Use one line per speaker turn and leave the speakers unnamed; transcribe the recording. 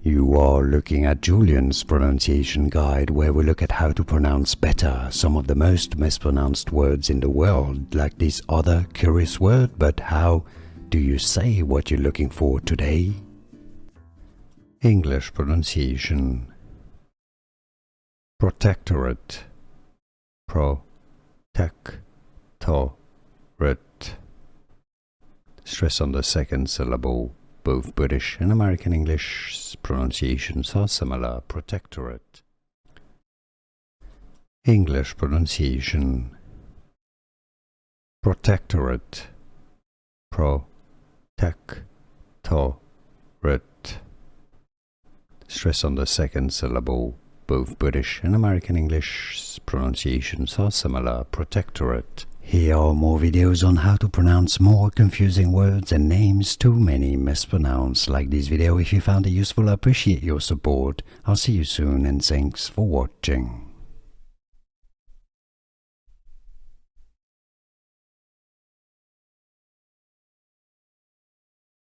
You are looking at Julian's pronunciation guide, where we look at how to pronounce better some of the most mispronounced words in the world, like this other curious word. But how do you say what you're looking for today? English pronunciation. Protectorate. Protectorate. Stress on the second syllable. Both British and American English pronunciations are similar. Protectorate. English pronunciation. Protectorate. Protectorate. Stress on the second syllable. Both British and American English pronunciations are similar. Protectorate. Here are more videos on how to pronounce more confusing words and names too many mispronounced. Like this video if you found it useful. I appreciate your support. I'll see you soon and thanks for watching.